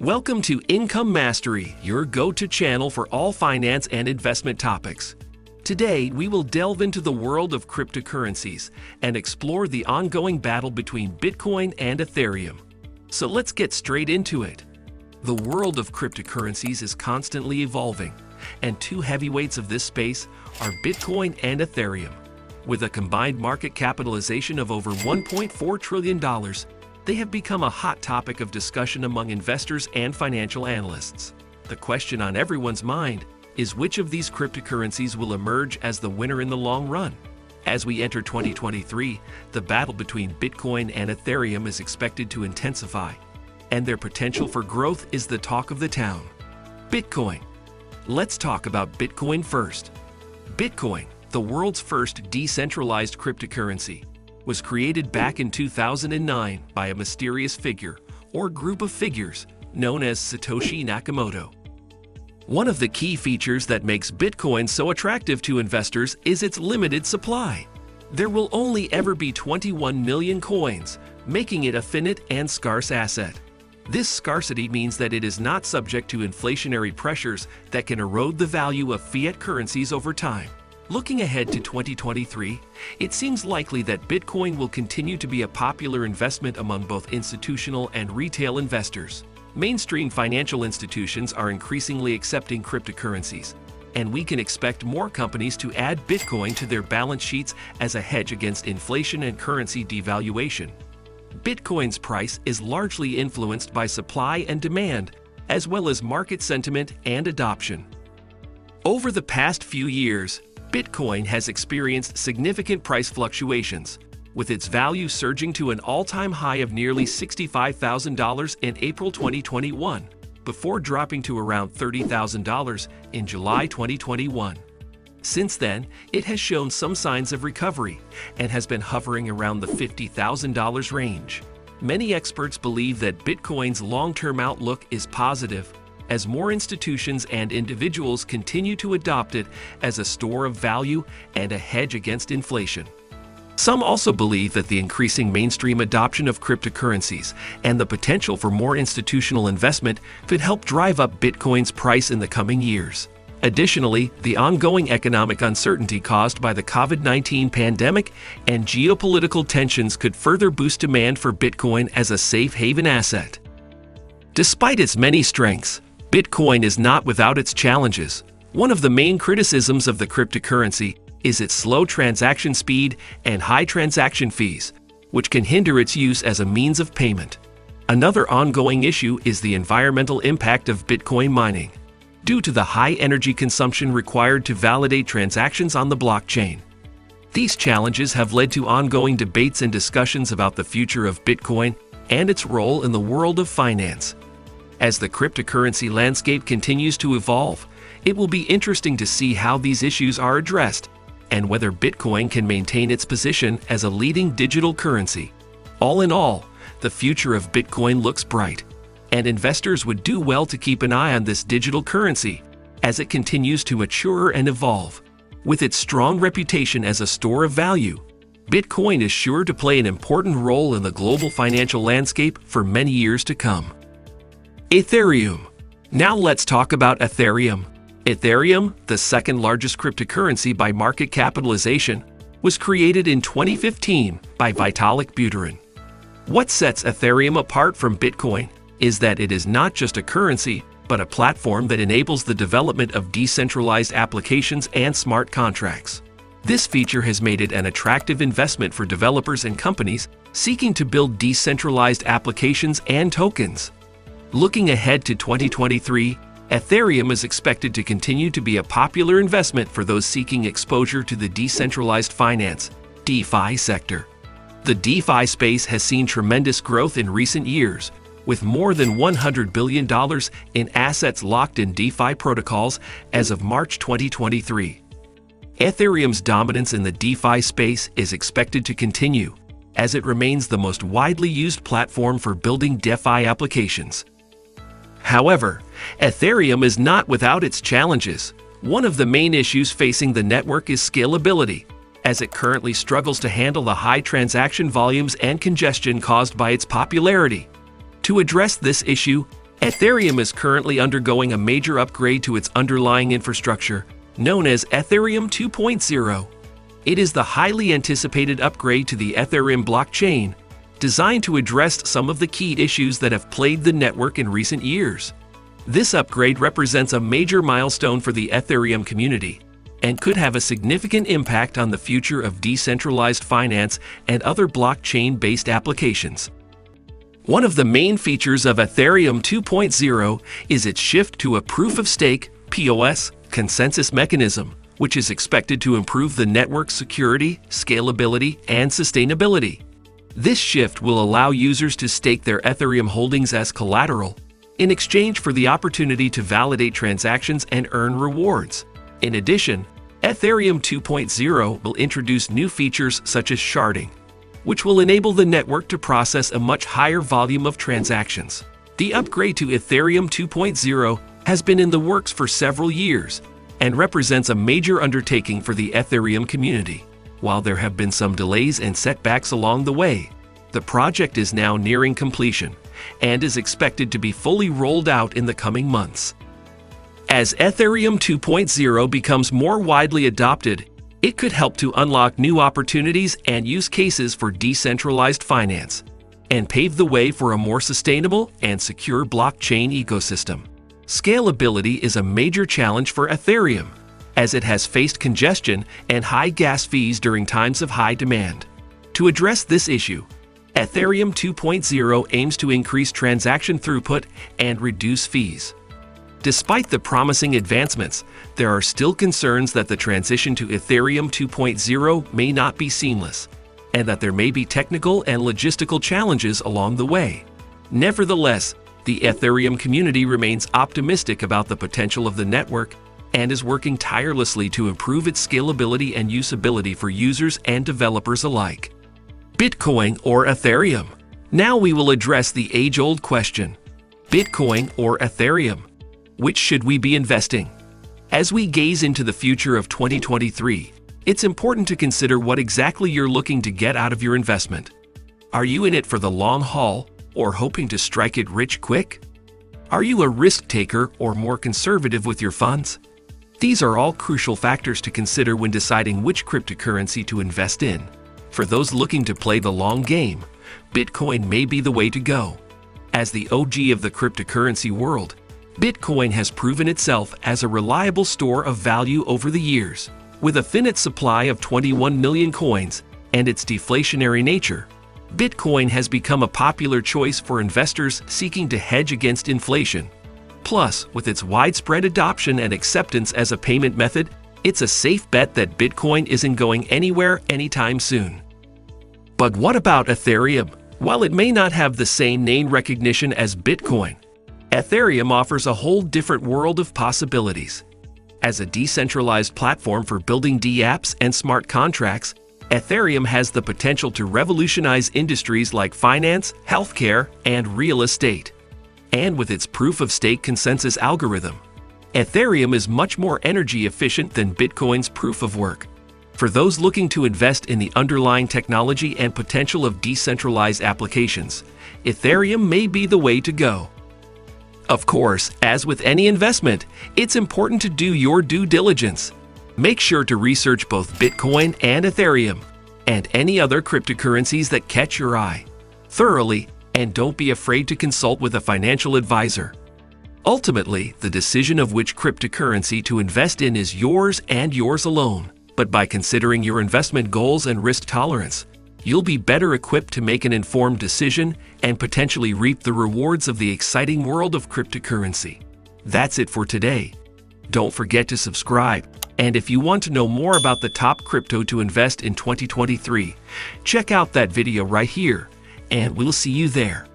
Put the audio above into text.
Welcome to Income Mastery, your go-to channel for all finance and investment topics. Today, we will delve into the world of cryptocurrencies and explore the ongoing battle between Bitcoin and Ethereum. So let's get straight into it. The world of cryptocurrencies is constantly evolving, and two heavyweights of this space are Bitcoin and Ethereum. With a combined market capitalization of over $1.4 trillion, they have become a hot topic of discussion among investors and financial analysts. The question on everyone's mind is which of these cryptocurrencies will emerge as the winner in the long run. As we enter 2023, the battle between Bitcoin and Ethereum is expected to intensify, and their potential for growth is the talk of the town. Bitcoin. Let's talk about Bitcoin first. Bitcoin, the world's first decentralized cryptocurrency, was created back in 2009 by a mysterious figure or group of figures known as Satoshi Nakamoto. One of the key features that makes Bitcoin so attractive to investors is its limited supply. There will only ever be 21 million coins, making it a finite and scarce asset. This scarcity means that it is not subject to inflationary pressures that can erode the value of fiat currencies over time. Looking ahead to 2023, it seems likely that Bitcoin will continue to be a popular investment among both institutional and retail investors. Mainstream financial institutions are increasingly accepting cryptocurrencies, and we can expect more companies to add Bitcoin to their balance sheets as a hedge against inflation and currency devaluation. Bitcoin's price is largely influenced by supply and demand, as well as market sentiment and adoption. Over the past few years, Bitcoin has experienced significant price fluctuations, with its value surging to an all-time high of nearly $65,000 in April 2021, before dropping to around $30,000 in July 2021. Since then, it has shown some signs of recovery and has been hovering around the $50,000 range. Many experts believe that Bitcoin's long-term outlook is positive, as more institutions and individuals continue to adopt it as a store of value and a hedge against inflation. Some also believe that the increasing mainstream adoption of cryptocurrencies and the potential for more institutional investment could help drive up Bitcoin's price in the coming years. Additionally, the ongoing economic uncertainty caused by the COVID-19 pandemic and geopolitical tensions could further boost demand for Bitcoin as a safe haven asset. Despite its many strengths, Bitcoin is not without its challenges. One of the main criticisms of the cryptocurrency is its slow transaction speed and high transaction fees, which can hinder its use as a means of payment. Another ongoing issue is the environmental impact of Bitcoin mining, due to the high energy consumption required to validate transactions on the blockchain. These challenges have led to ongoing debates and discussions about the future of Bitcoin and its role in the world of finance. As the cryptocurrency landscape continues to evolve, it will be interesting to see how these issues are addressed and whether Bitcoin can maintain its position as a leading digital currency. All in all, the future of Bitcoin looks bright, and investors would do well to keep an eye on this digital currency as it continues to mature and evolve. With its strong reputation as a store of value, Bitcoin is sure to play an important role in the global financial landscape for many years to come. Ethereum. Now let's talk about Ethereum. Ethereum, the second largest cryptocurrency by market capitalization, was created in 2015 by Vitalik Buterin. What sets Ethereum apart from Bitcoin is that it is not just a currency, but a platform that enables the development of decentralized applications and smart contracts. This feature has made it an attractive investment for developers and companies seeking to build decentralized applications and tokens. Looking ahead to 2023, Ethereum is expected to continue to be a popular investment for those seeking exposure to the decentralized finance (DeFi) sector. The DeFi space has seen tremendous growth in recent years, with more than $100 billion in assets locked in DeFi protocols as of March 2023. Ethereum's dominance in the DeFi space is expected to continue, as it remains the most widely used platform for building DeFi applications. However, Ethereum is not without its challenges. One of the main issues facing the network is scalability, as it currently struggles to handle the high transaction volumes and congestion caused by its popularity. To address this issue, Ethereum is currently undergoing a major upgrade to its underlying infrastructure, known as Ethereum 2.0. It is the highly anticipated upgrade to the Ethereum blockchain, designed to address some of the key issues that have plagued the network in recent years. This upgrade represents a major milestone for the Ethereum community and could have a significant impact on the future of decentralized finance and other blockchain-based applications. One of the main features of Ethereum 2.0 is its shift to a proof-of-stake (POS) consensus mechanism, which is expected to improve the network's security, scalability, and sustainability. This shift will allow users to stake their Ethereum holdings as collateral, in exchange for the opportunity to validate transactions and earn rewards. In addition, Ethereum 2.0 will introduce new features such as sharding, which will enable the network to process a much higher volume of transactions. The upgrade to Ethereum 2.0 has been in the works for several years and represents a major undertaking for the Ethereum community. While there have been some delays and setbacks along the way, the project is now nearing completion and is expected to be fully rolled out in the coming months. As Ethereum 2.0 becomes more widely adopted, it could help to unlock new opportunities and use cases for decentralized finance and pave the way for a more sustainable and secure blockchain ecosystem. Scalability is a major challenge for Ethereum, as it has faced congestion and high gas fees during times of high demand. To address this issue, Ethereum 2.0 aims to increase transaction throughput and reduce fees. Despite the promising advancements, there are still concerns that the transition to Ethereum 2.0 may not be seamless, and that there may be technical and logistical challenges along the way. Nevertheless, the Ethereum community remains optimistic about the potential of the network and is working tirelessly to improve its scalability and usability for users and developers alike. Bitcoin or Ethereum? Now we will address the age-old question: Bitcoin or Ethereum? Which should we be investing? As we gaze into the future of 2023, it's important to consider what exactly you're looking to get out of your investment. Are you in it for the long haul or hoping to strike it rich quick? Are you a risk taker or more conservative with your funds? These are all crucial factors to consider when deciding which cryptocurrency to invest in. For those looking to play the long game, Bitcoin may be the way to go. As the OG of the cryptocurrency world, Bitcoin has proven itself as a reliable store of value over the years. With a finite supply of 21 million coins and its deflationary nature, Bitcoin has become a popular choice for investors seeking to hedge against inflation. Plus, with its widespread adoption and acceptance as a payment method, it's a safe bet that Bitcoin isn't going anywhere anytime soon. But what about Ethereum? While it may not have the same name recognition as Bitcoin, Ethereum offers a whole different world of possibilities. As a decentralized platform for building dApps and smart contracts, Ethereum has the potential to revolutionize industries like finance, healthcare, and real estate. And with its proof-of-stake consensus algorithm, Ethereum is much more energy efficient than Bitcoin's proof-of-work. For those looking to invest in the underlying technology and potential of decentralized applications, Ethereum may be the way to go. Of course, as with any investment, it's important to do your due diligence. Make sure to research both Bitcoin and Ethereum and any other cryptocurrencies that catch your eye thoroughly, and don't be afraid to consult with a financial advisor. Ultimately, the decision of which cryptocurrency to invest in is yours and yours alone. But by considering your investment goals and risk tolerance, you'll be better equipped to make an informed decision and potentially reap the rewards of the exciting world of cryptocurrency. That's it for today. Don't forget to subscribe. And if you want to know more about the top crypto to invest in 2023, check out that video right here, and we'll see you there.